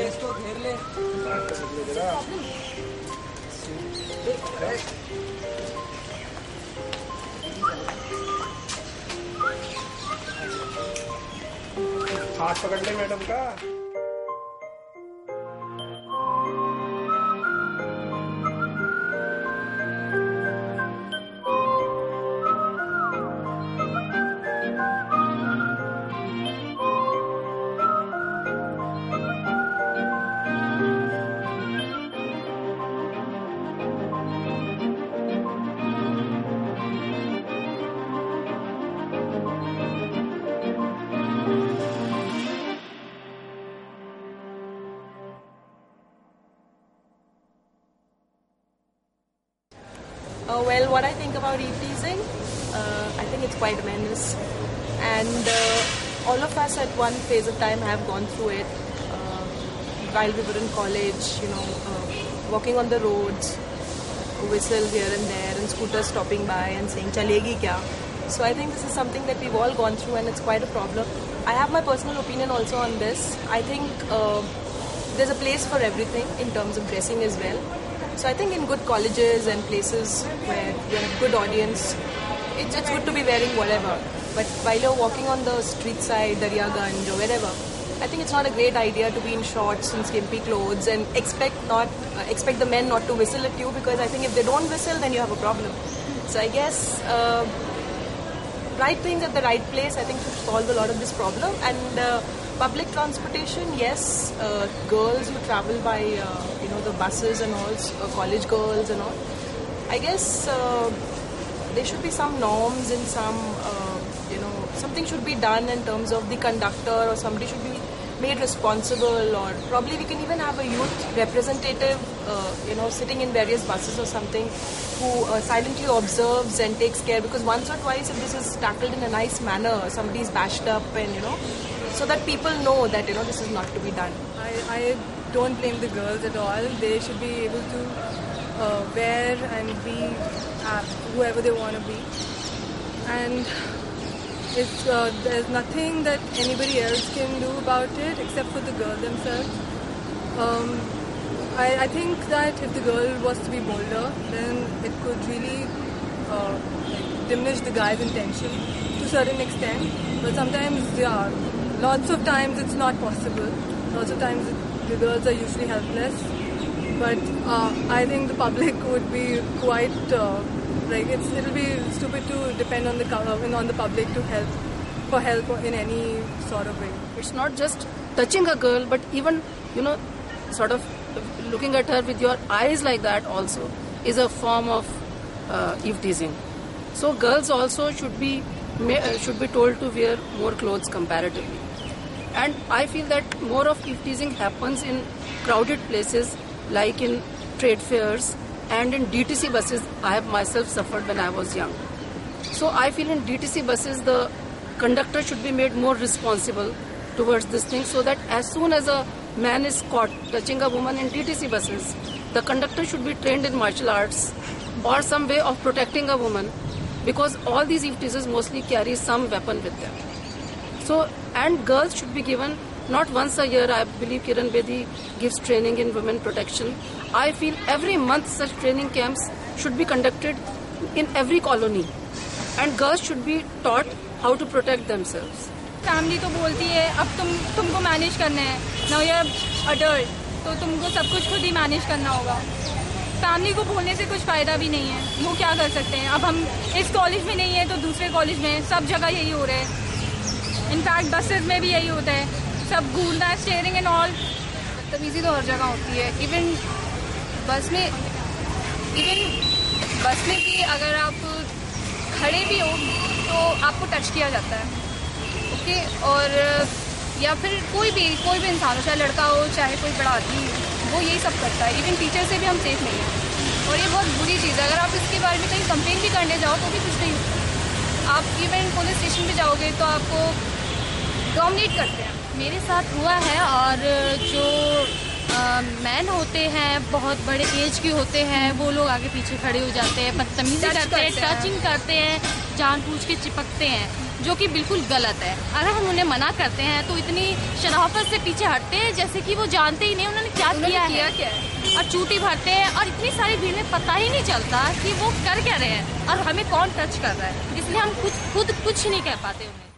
इसको घेर ले। हाथ पकड़ ले मैडम का। Well, what I think about eve-teasing, I think it's quite menace, and all of us at one phase of time have gone through it. While we were in college, walking on the roads, whistle here and there, and scooters stopping by and saying "Chalegi kya?" So I think this is something that we've all gone through, and it's quite a problem. I have my personal opinion also on this. I think there's a place for everything in terms of dressing as well. So I think in good colleges and places where you have a good audience, it's good to be wearing whatever. But while you're walking on the street side, Daryaganj or wherever, I think it's not a great idea to be in shorts and skimpy clothes and expect the men not to whistle at you, because I think if they don't whistle, then you have a problem. So I guess right things at the right place, I think, should solve a lot of this problem. And public transportation, yes, girls who travel by the buses and all, college girls and all, I guess there should be some norms and something should be done in terms of the conductor, or somebody should be made responsible, or probably we can even have a youth representative sitting in various buses or something, who silently observes and takes care, because once or twice if this is tackled in a nice manner, somebody is bashed up and so that people know that this is not to be done. I don't blame the girls at all. They should be able to wear and be whoever they want to be, and there's nothing that anybody else can do about it except for the girl themselves. I think that if the girl was to be bolder, then it could really diminish the guy's intention to a certain extent. But sometimes, lots of times it's not possible. Lots of times the girls are usually helpless. But I think the public would be quite it'll be stupid to depend on the public for help in any sort of way. It's not just touching a girl, but even sort of looking at her with your eyes like that also is a form of eve-teasing. So girls also should be told to wear more clothes comparatively. And I feel that more of eve-teasing happens in crowded places like in trade fairs and in DTC buses. I have myself suffered when I was young. So I feel in DTC buses the conductor should be made more responsible towards this thing, so that as soon as a man is caught touching a woman in DTC buses, the conductor should be trained in martial arts or some way of protecting a woman, because all these eve-teasers mostly carry some weapon with them. So, and girls should be given not once a year. I believe Kiran Bedi gives training in women protection. I feel every month such training camps should be conducted in every colony, and girls should be taught how to protect themselves. Family तो बोलती है अब तुमको manage करना है, now you are adult, तो तुमको सब कुछ खुद ही मैनेज करना होगा। फैमिली को बोलने से कुछ फ़ायदा भी नहीं है, वो क्या कर सकते हैं। अब हम इस कॉलेज में नहीं है तो दूसरे कॉलेज में, सब जगह यही हो रहा है। इनफैक्ट बसेज में भी यही होता है, सब घूरना है, स्टीयरिंग एंड ऑल। बदतमीजी तो हर जगह होती है। इवन बस में भी अगर आप खड़े भी हो तो आपको टच किया जाता है, ओके। और या फिर कोई भी इंसान हो, चाहे लड़का हो चाहे कोई बड़ा आदमी, वो यही सब करता है। इवन टीचर से भी हम सेफ नहीं हैं, और ये बहुत बुरी चीज़ है। अगर आप इसके बारे में कहीं कंप्लेन भी करने जाओ तो भी कुछ नहीं होता। आप इवन पुलिस स्टेशन पे जाओगे तो आपको डोमिनेट करते हैं। मेरे साथ हुआ है, और जो मैन होते हैं, बहुत बड़े एज के होते हैं, वो लोग आगे पीछे खड़े हो जाते हैं, बदतमीजी करते हैं, टचिंग करते हैं, जानबूझ के चिपकते हैं, जो कि बिल्कुल गलत है। अगर हम उन्हें मना करते हैं तो इतनी शराफत से पीछे हटते हैं जैसे कि वो जानते ही नहीं उन्होंने क्या किया है, और चूटी भरते हैं, और इतनी सारी भीड़ में पता ही नहीं चलता कि वो कर क्या रहे हैं और हमें कौन टच कर रहा है, इसलिए हम खुद कुछ नहीं कह पाते उन्हें।